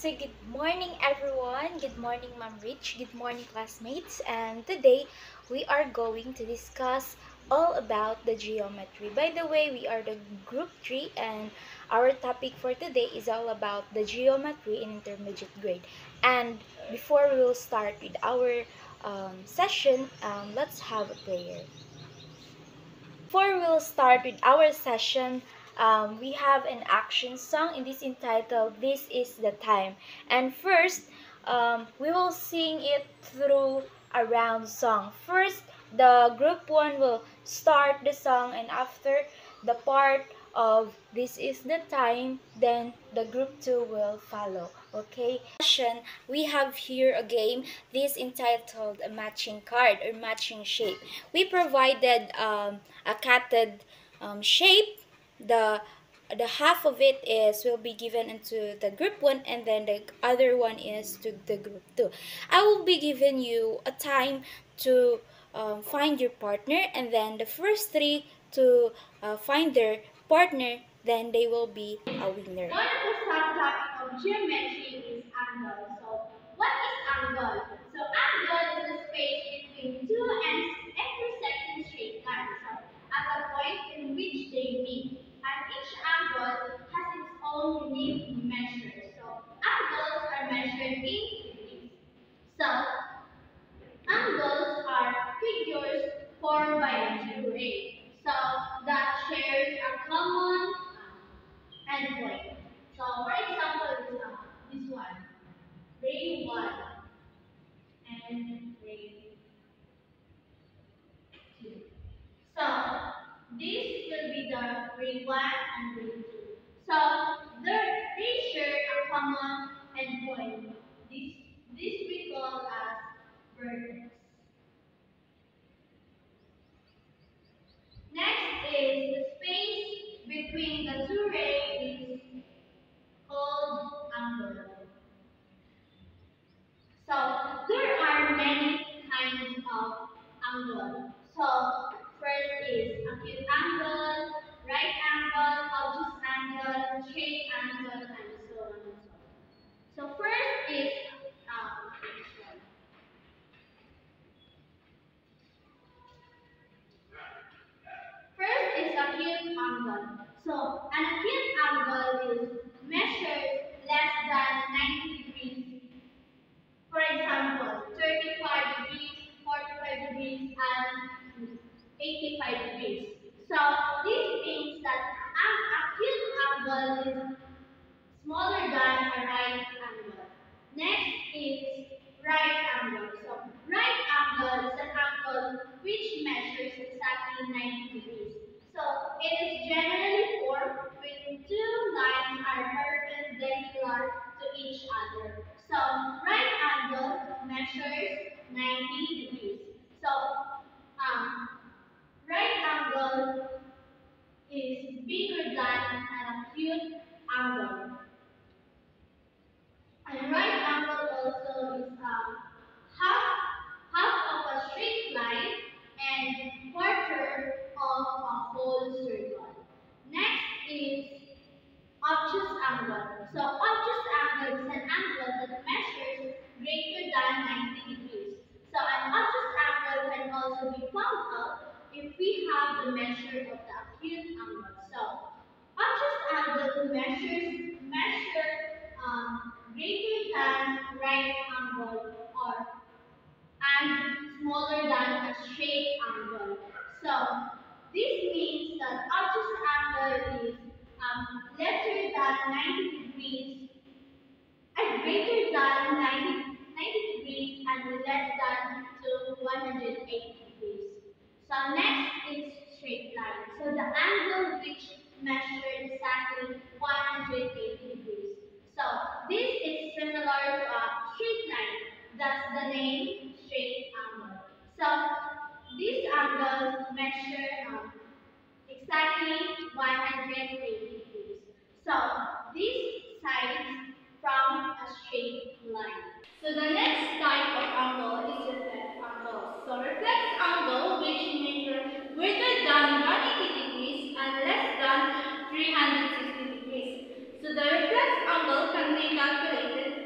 So good morning everyone. Good morning Ma'am Rich. Good morning classmates. And today we are going to discuss all about the geometry. By the way, we are the group 3 and our topic for today is all about the geometry in intermediate grade. And before we will start with our session, let's have a prayer. Before we'll start with our session, we have an action song and this entitled This is the Time. And first, we will sing it through a round song. First, the group 1 will start the song, and after the part of This is the Time, then the group 2 will follow. Okay? We have here a game, this entitled a matching card or matching shape. We provided a catted shape. The half of it is will be given into the group 1 and then the other one is to the group 2. I will be giving you a time to find your partner, and then the first 3 to find their partner, then they will be a winner. One of the subtopics of geometry is angle. So, what is angle? So, angle is the space between two intersecting straight lines. So, at the point in which they meet, and each angle has its own unique measure. So, angles are measured in degrees. So, angles are figures formed by a geometry. So, that shares a common endpoint. So, for example, this one, ray 1 and ray 2. So, this will be the ray 1 and ray 2. So, they share a common endpoint. This we call as vertex. Next is the space between the two rays is called angle. So there are many kinds of angle. So first is acute angle, right angle, obtuse angle, straight angle, and so on and so on. So first is acute angle. So an acute angle is measured less than 90 degrees. For example, 35 degrees, 45 degrees, and 85 degrees. So this means that an acute angle is smaller than a right angle. Next is right angle. So right angle is an angle which measures exactly 90 degrees. So it is generally formed when two lines are perpendicular to each other. So right angle measures 90 degrees. So right angle is bigger than an acute angle. And right angle also is half of a straight line and quarter of a whole circle. Next is obtuse angle. So obtuse angle is an angle that measures greater than 90 degrees. So an obtuse angle can also be found out if we have the measure of the acute angle. So obtuse angle measure greater than right angle or and smaller than a straight angle. So this means that obtuse angle is lesser than 90 degrees and greater than 90 degrees and less than to 180 degrees. So next is straight line. So the angle which measures exactly 180 degrees. So this is similar to a straight line. Thus the name straight angle. So this angle measures exactly 180 degrees. So this sides from a straight line. So the next type of angle is reflex angle. So reflex angle which measures greater than 180 degrees and less than 360 degrees. So the reflex angle can be calculated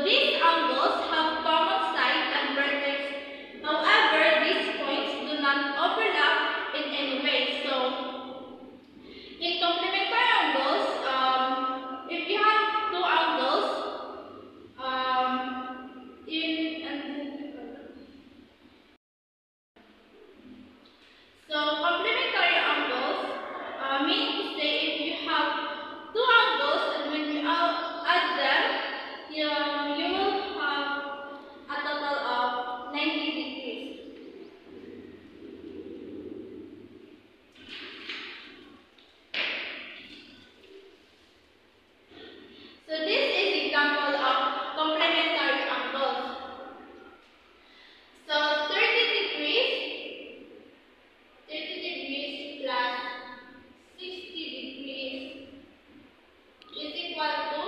these angles have common side and vertex. However, these points do not overlap in any way. So, in complementary angles, if you have two angles, complementary angles, meaning to say if you have two angles and when you add them, you will have a total of 90 degrees. So this is example of complementary angles. So 30 degrees plus 60 degrees is equal to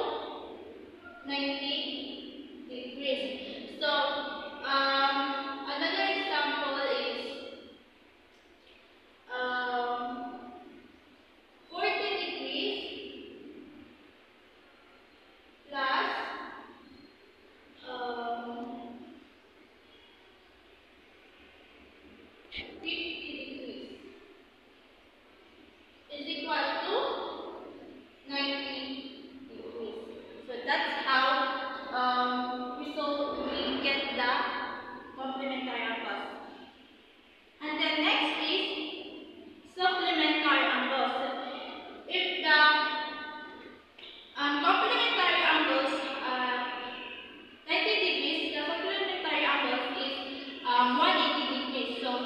90 degrees. So another example is 40 degrees plus 50 degrees is equal to 90 degrees. So that's how we get the complementary angles. And then next is supplementary angles. If the complementary angles 90 degrees, the supplementary angles is 180 degrees. So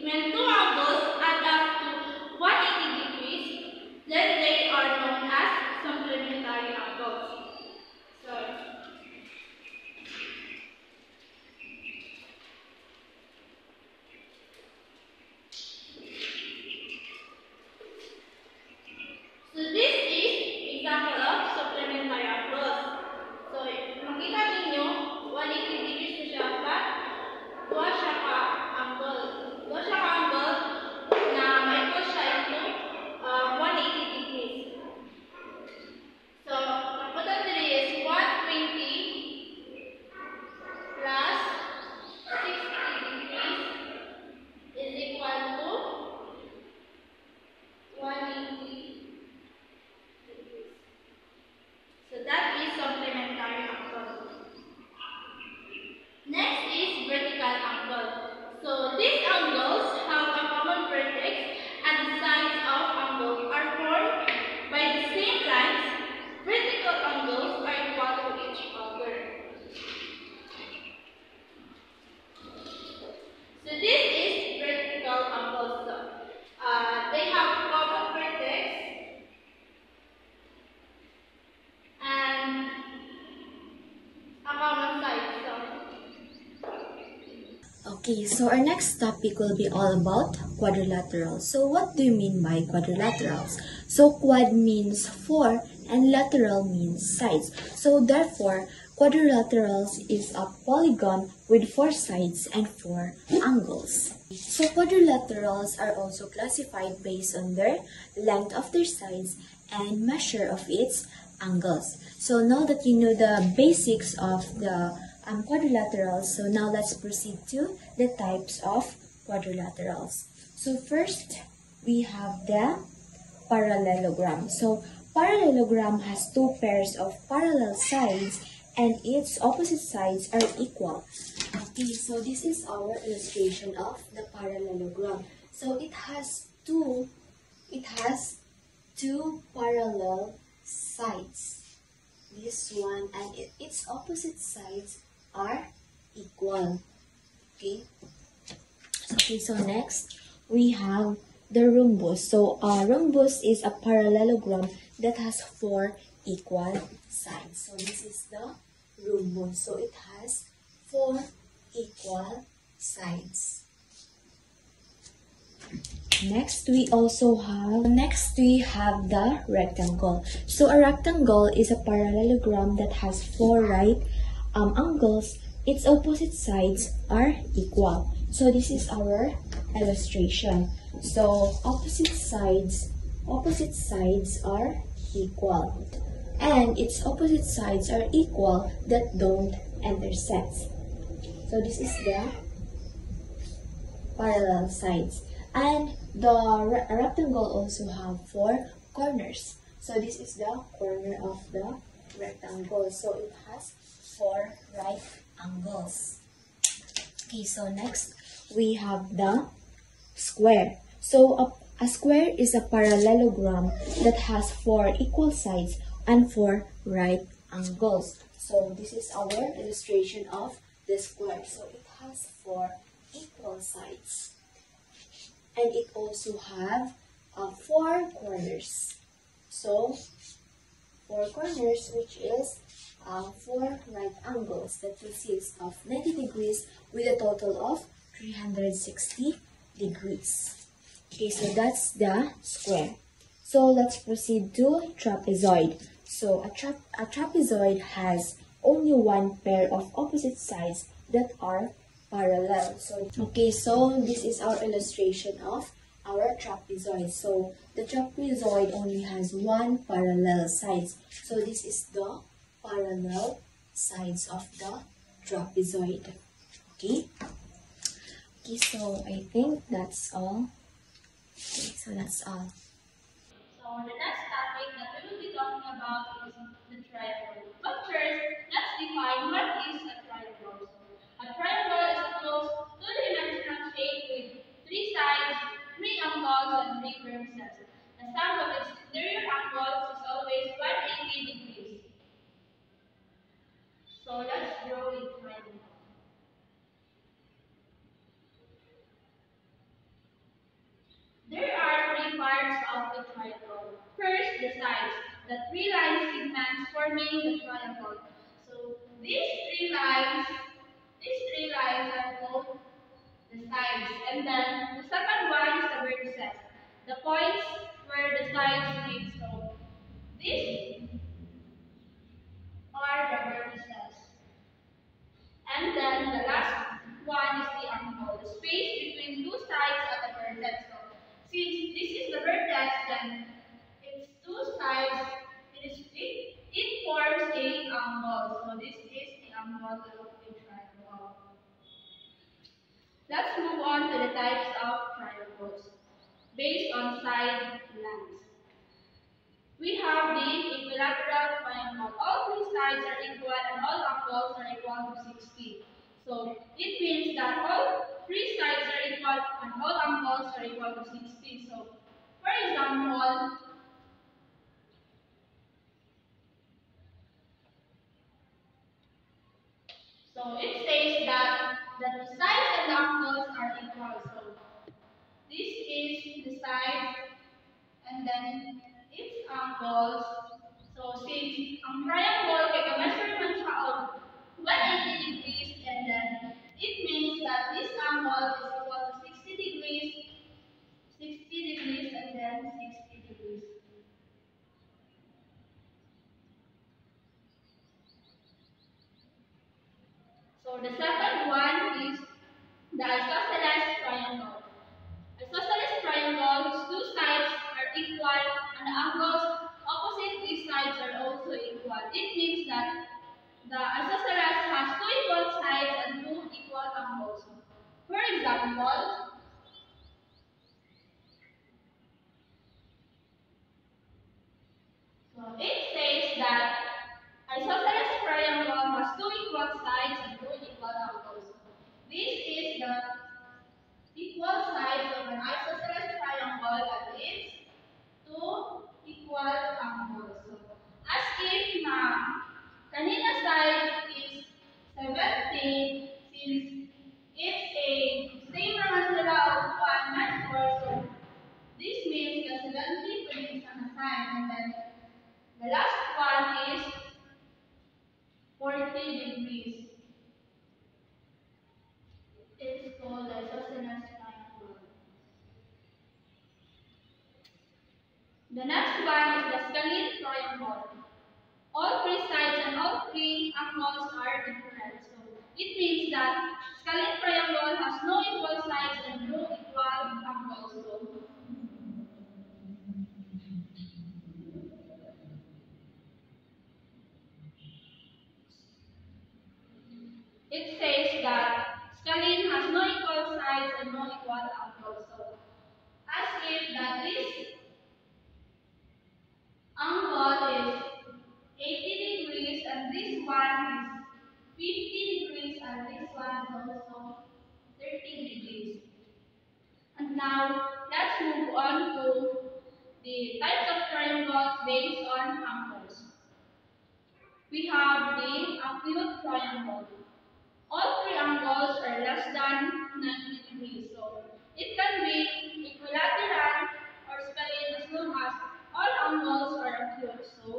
when two angles add up to 180 degrees, then they are known as supplementary angles. So this is example of supplementary angles. So makita ninyo 180 degrees na siya, but dua siya ka angle na ma-equal siya into 180 degrees. So kaputan diri is 120 plus 60 degrees is equal to 180. So that is supplementary angle. Next is vertical angle. So these angles have a common vertex and the sides of angles are formed by the same lines. Vertical angles are equal to each other. So this is vertical angles. They have common vertex and a common side. Okay, so our next topic will be all about quadrilaterals. So what do you mean by quadrilaterals? So quad means four and lateral means sides. So therefore, quadrilaterals is a polygon with four sides and four angles. So quadrilaterals are also classified based on their length of their sides and measure of its angles. So now that you know the basics of the quadrilaterals, so now let's proceed to the types of quadrilaterals. So first, we have the parallelogram. So parallelogram has two pairs of parallel sides and its opposite sides are equal. Okay, so this is our illustration of the parallelogram. So it has two parallel sides. This one and its opposite sides are equal. Okay. So next we have the rhombus. So a rhombus is a parallelogram that has four equal sides. So this is the rhombus. So it has four equal sides. Next we have the rectangle. So a rectangle is a parallelogram that has four right angles. Its opposite sides are equal. So this is our illustration. So opposite sides are equal. and its opposite sides are equal that don't intersect. So this is the parallel sides. And the rectangle also have four corners. So this is the corner of the rectangle. So it has four right angles. Okay, so next we have the square. So a square is a parallelogram that has four equal sides and four right angles. So this is our illustration of the square. So it has four equal sides. And it also have four corners. So four corners, which is four right angles that consists of 90 degrees with a total of 360 degrees. Okay, so that's the square. So let's proceed to trapezoid. So a trapezoid has only one pair of opposite sides that are parallel. So this is our illustration of our trapezoid. So the trapezoid only has one parallel sides. So this is the parallel sides of the trapezoid. Okay. Okay, so I think that's all. Okay, so that's all. So the next topic that we will be talking about is the triangle. But first, let's define what is a triangle. A triangle is a closed two-dimensional shape with three sides, three angles, and three vertices. The sum of its interior angles is always 180 degrees. So let's draw a triangle. There are three parts of the triangle. First, the sides. The three line segments forming the triangle. So these three lines are called the sides. And then the second one is the vertices. The points where the sides meet. So these are the vertices. And then the last one is the angle, the space between two sides of the vertex. So since this is the vertex, then its two sides, it forms a angle. So this is the angle of a triangle. Let's move on to the types of triangles based on side lengths. We have the equilateral triangle. All three sides are equal and all angles are equal to 60. So it means that all three sides are equal and all angles are equal to 60. So for example, it says that the sides and the angles are equal. So this is the side and then its angles. So since ang triangle kay measurement siya of 180 degrees and then it means that this angle is equal to 60 degrees and then 60 degrees. So the second one is the isosceles triangle. Isosceles triangles, two sides are equal and the angles opposite these sides are also equal. It means that the isosceles has two equal sides and two equal angles. For example, so it says that isosceles triangle has two equal sides and two equal angles. This is the equal sides of an isosceles triangle and its two equal angles. So, as if na kanina side is 70 since it's a same naman sila of 1 and 4. So this means the 70 brings on a side and then the last one is 40 degrees. It's called the isosceles triangle. The next one is the scalene triangle. All three sides and all three angles are different. So it means that scalene triangle has no equal sides and no equal angles. So, It says that scalene has no equal sides and no equal angles. So, as if that this angle is 80 degrees and this one is 50 degrees and this one is also 30 degrees. And now, let's move on to the types of triangles based on angles. We have the acute triangle. All triangles are less than 90 degrees, so it can be equilateral or scalene as long as all angles are acute. So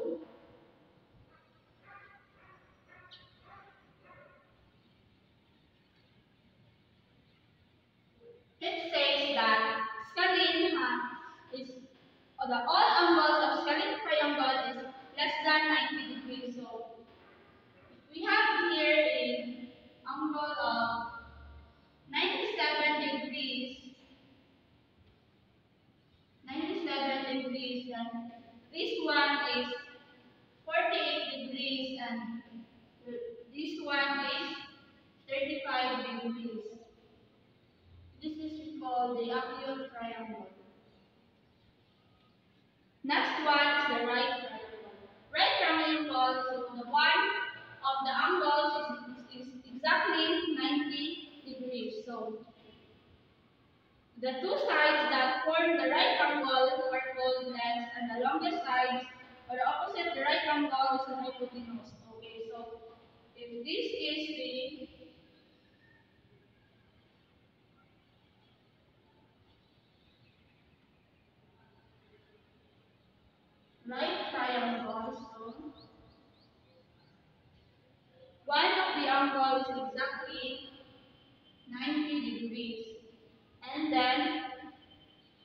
it says that scalene is the all angles of scalene triangle is less than 90 degrees. So we have here an angle of 97 degrees, 97 degrees, and this one is 48 degrees, and this one is 35 degrees. This is called the acute triangle. Next one is the right triangle. Right triangle is the one of the angles is exactly 90 degrees. So the two sides that form the right angle are called legs, and the longest sides or the opposite the right angle is the hypotenuse. Okay, so if this is the right triangle, so one of the angles is exactly 90 degrees. And then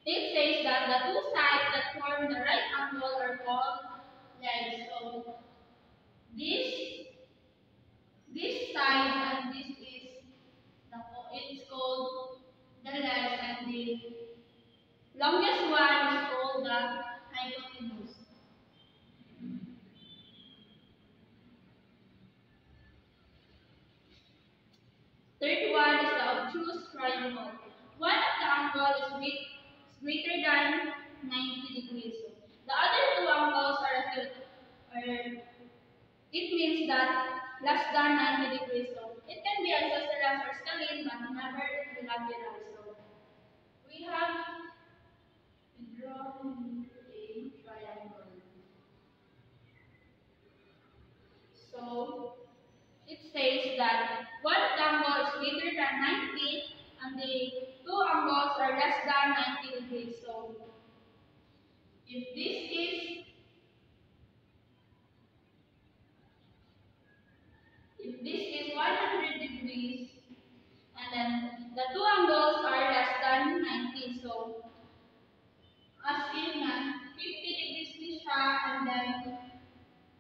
it says that the two sides that form the right angle are called legs. So this this side and this is the it's called the legs, and the longest one is called the hypotenuse. Third one is the obtuse triangle. One of the angles is greater than 90 degrees. The other two angles are acute, or it means that less than 90 degrees. So it can be isosceles or scalene, but never equilateral. So we have drawn a triangle. So it says that one angle is greater than 90 and the two angles are less than 90 degrees. So if this is if this is 100 degrees and then the two angles are less than 90, so as in 50 degrees this siya, and then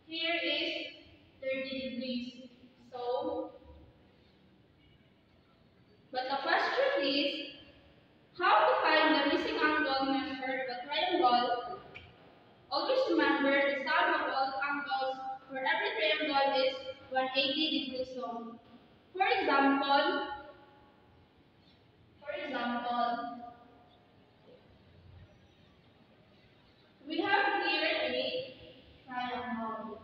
here is 30 degrees. So but the question is how to find the missing angle measured of a triangle. Always remember the sum of all angles for every triangle is 180 degrees. So, for example, for example, we have here a triangle,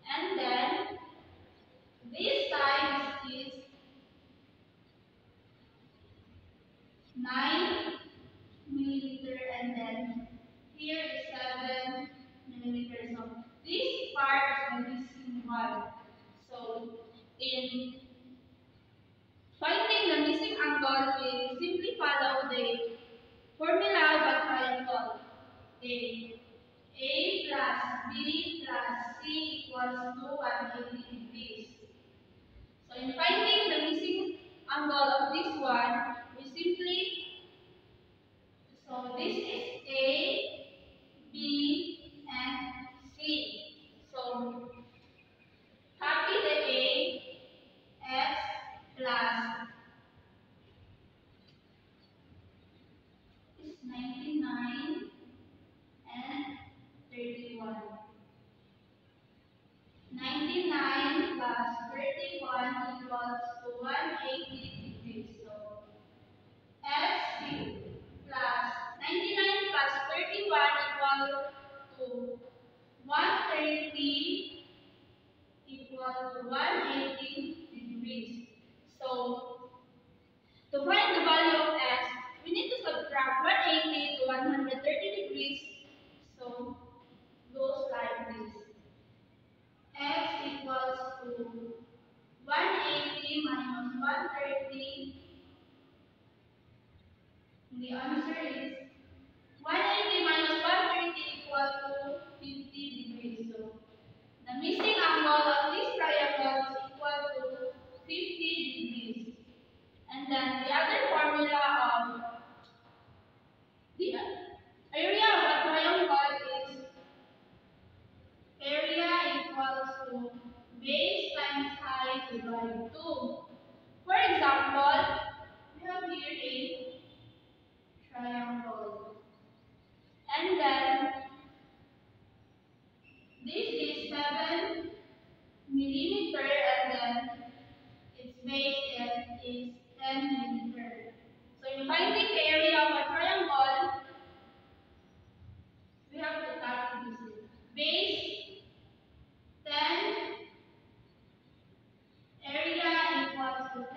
and then this side is 9 millimeter, and then here is 7 millimeters. So this part is the missing one. So in finding the missing angle, we simply follow the formula of a triangle. A plus B plus C equals to 180 degrees. So in finding the missing angle of this one, we simply, so this is A, B, and C. So copy the A, X plus is 99 and 31. 99 plus 31 equals to 180 degrees. So S plus 99 plus 31 equal to 130 equal to 180 degrees. So to find the value of x, we need to subtract 180 to 130 degrees. So goes like this. X equals to 180 minus 130. The answer is 180 minus 130 equal to 50 degrees. So the missing angle of this triangle is equal to 50 degrees. And then the other formula of the area of a triangle is area equals to base times height divided 2. For example, we have here a triangle. And then this is 7 millimeter, and then its base is 10 millimeter. So in finding the area of a triangle, we have to calculate this. Base 10, area equals to 10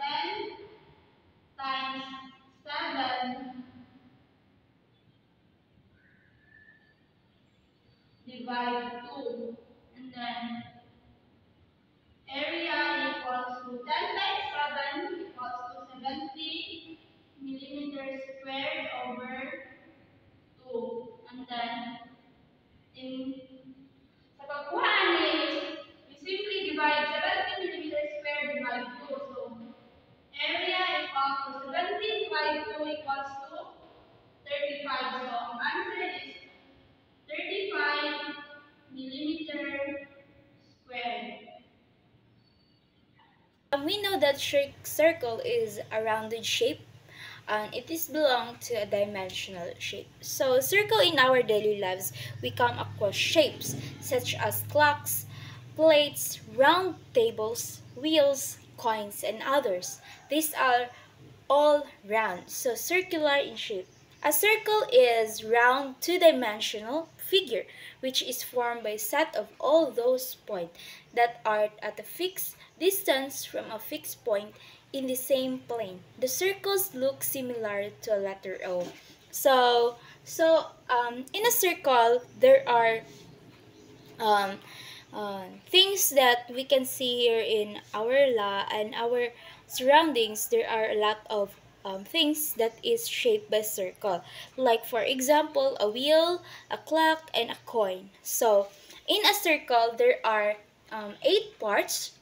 times 7 divide 2. And then area equals to 10 times 7 equals to 70 millimeters squared over 2. And then in sa pagkuhaan is we simply divide 70 millimeters squared divide 2. So area equals to 70 divided 2 equals to 35. So ang answer is 35 millimeter squared. We know that circle is a rounded shape and it is belong to a dimensional shape. So circle in our daily lives, we come across shapes such as clocks, plates, round tables, wheels, coins, and others. These are all round, so circular in shape. A circle is round two-dimensional figure which is formed by a set of all those points that are at a fixed distance from a fixed point in the same plane. The circles look similar to a letter O. In a circle, there are um, things that we can see here in our and our surroundings. There are a lot of things that is shaped by circle, like for example a wheel, a clock, and a coin. So in a circle there are 8 parts,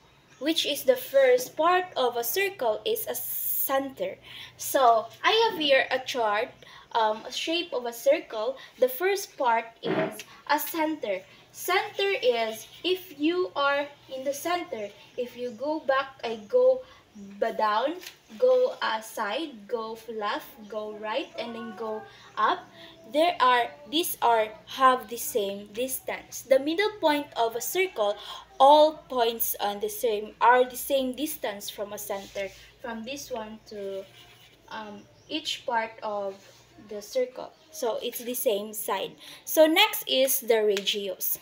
which is the first part of a circle is a center. So I have here a chart, a shape of a circle. The first part is a center. Center is if you are in the center. If you go back, I go down, go side, go left, go right, and then go up. These have the same distance. The middle point of a circle, all points on the same distance from a center, from this one to each part of the circle. So it's the same side. So next is the radius.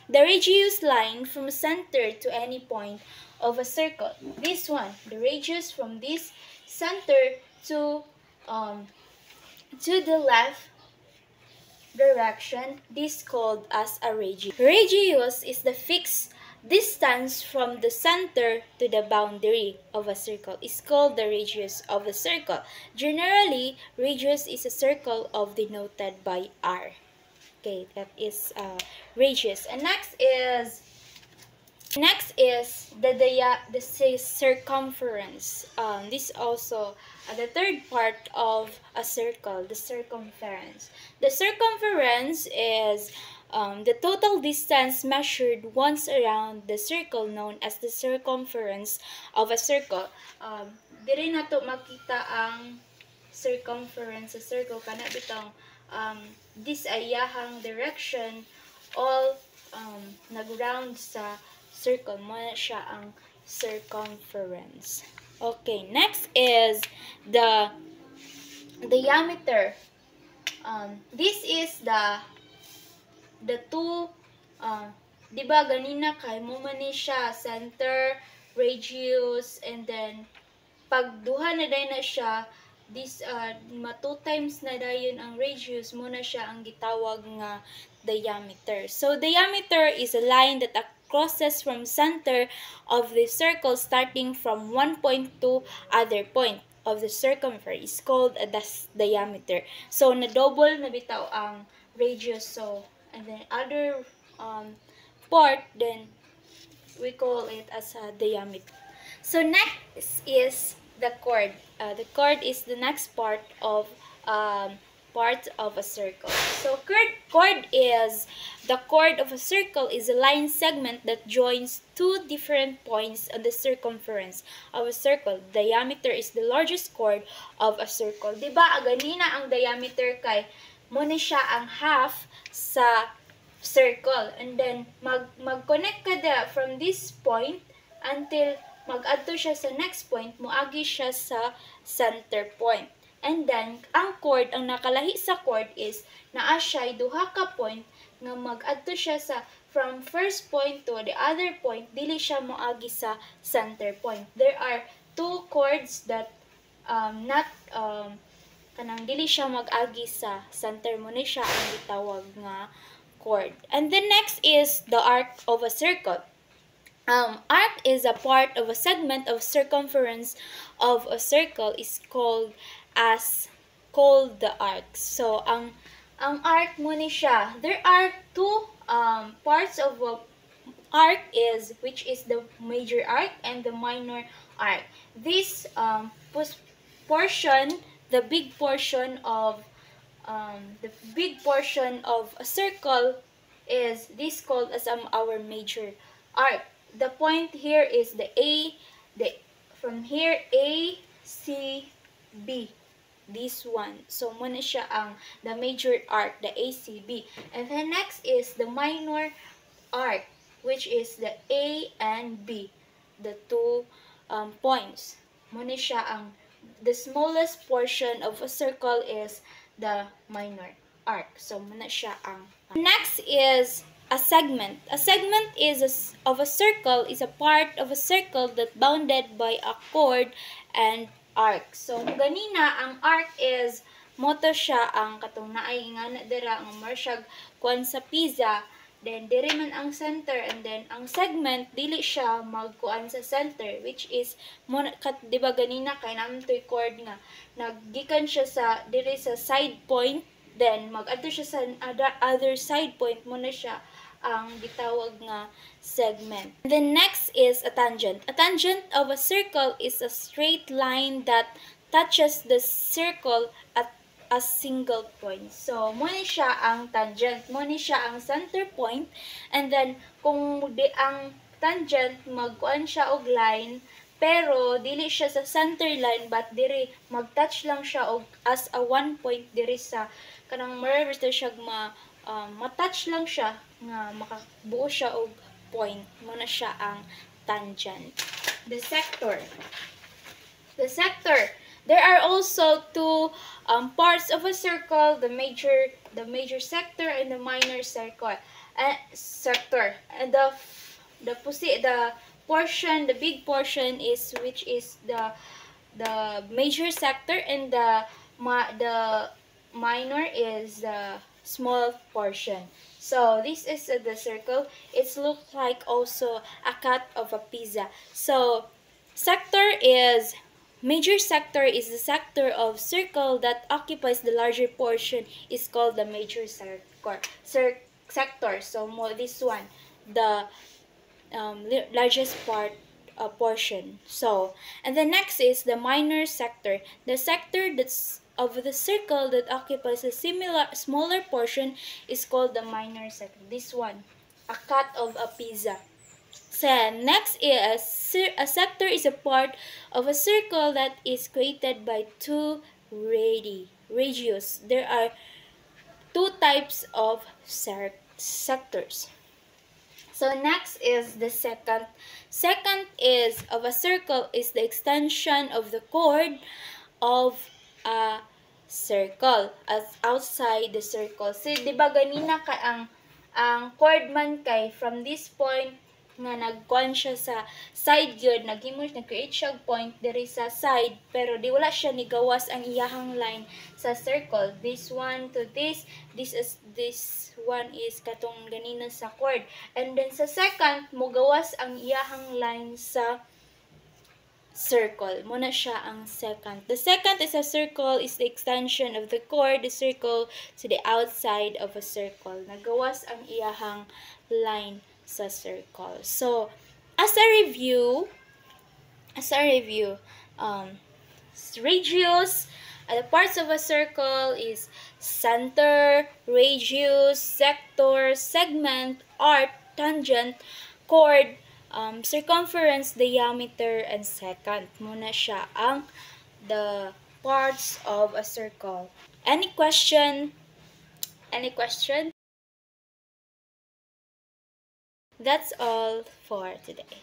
The radius line from center to any point of a circle. This one, the radius from this center to the left direction, this called as a radius. Radius is the fixed distance from the center to the boundary of a circle. It's called the radius of a circle. Generally, radius is a circle denoted by R. Okay, that is radius. And next is the circumference. This also the third part of a circle, the circumference. The circumference is the total distance measured once around the circle, known as the circumference of a circle. Diri nato makita ang circumference sa circle kana bitong this ay yahang direction, all nag-round sa circle. Mo na siya ang circumference. Okay, next is the diameter. This is the two, di ba ganina kay mo man ni siya center, radius, and then pag duha na day na siya, this two times na dayon ang radius, mo na siya ang gitawag nga diameter. So diameter is a line that crosses from center of the circle starting from one point to other point of the circumference is called a diameter. So na double na bitaw ang radius, so and then other part, then we call it as a diameter. So next is the chord. The chord is the next part of a circle. So chord is the chord of a circle is a line segment that joins two different points on the circumference of a circle. Diameter is the largest chord of a circle. Diba ganina ang diameter kay mo ni siya ang half sa circle, and then mag-connect ka from this point until mag-adto siya sa next point, moagi siya sa center point. And then ang chord, ang nakalahi sa chord is naa siya duha ka point nga mag-adto siya sa from first point to the other point, dili siya moagi sa center point. There are two chords that kanang dili siya mag-agi sa center, mo ni siya ang gitawag nga chord. And the next is the arc of a circle. Arc is a part of a segment of circumference of a circle is called the arc. So ang arc mo ni siya, there are two parts of a arc which is the major arc and the minor arc. This portion, the big portion of a circle is this called as our major arc. The point here is from here A, C, B. This one. So muna siya ang the major arc, the ACB. And then next is the minor arc, which is the A and B. The two points. Muna siya ang the smallest portion of a circle is the minor arc. So muna siya ang next is a segment. A segment of a circle is a part of a circle that bounded by a chord and arc. So ganina ang arc is moto siya ang katong naay nga na dira ang marsyag kuan sa pizza, then diri man ang center, and then ang segment dili siya magkuan sa center, which is di ba ganina kay naman toy chord nga naggikan siya sa diri sa side point, then mag-adto siya sa other side point, mo na siya ang gitawag nga segment. And then next is a tangent. A tangent of a circle is a straight line that touches the circle at a single point. So mo ni siya ang tangent, mo ni siya ang center point, and then kung di ang tangent magkuan siya og line, pero dili siya sa center line, but diri mag-touch lang siya og as a one point diri sa kanang mareverse siya ma-touch lang siya nga makabuo siya og point, mo na siya ang tangent. The sector. There are also two parts of a circle, the major sector and the minor sector. And the portion, the big portion is which is the major sector, and the minor is the small portion. So this is the circle. It looks like also a cut of a pizza. So major sector is the sector of circle that occupies the larger portion is called the major sector. So this one, the largest portion. So, and the next is the minor sector. The sector that's of the circle that occupies a smaller portion is called the minor sector. This one, a cut of a pizza. So next is a sector is a part of a circle that is created by two radius. There are two types of sectors. So next is the second. Second is of a circle is the extension of the chord of a circle as outside the circle. So, di ba ganina ka ang chord man kay from this point nga nagkuan siya sa side yun, nag-create siya point diri sa side, pero di wala siya ni gawas ang iyahang line sa circle. This one to this one is katong ganina sa chord. And then sa second, mo gawas ang iyahang line sa circle. Muna siya ang second. The second is a circle is the extension of the chord, the circle to the outside of a circle. Nagawas ang iyahang line sa circle. So, as a review, radius, the parts of a circle is center, radius, sector, segment, arc, tangent, chord, circumference, diameter, and secant. Muna siya ang the parts of a circle. Any question? Any question? That's all for today.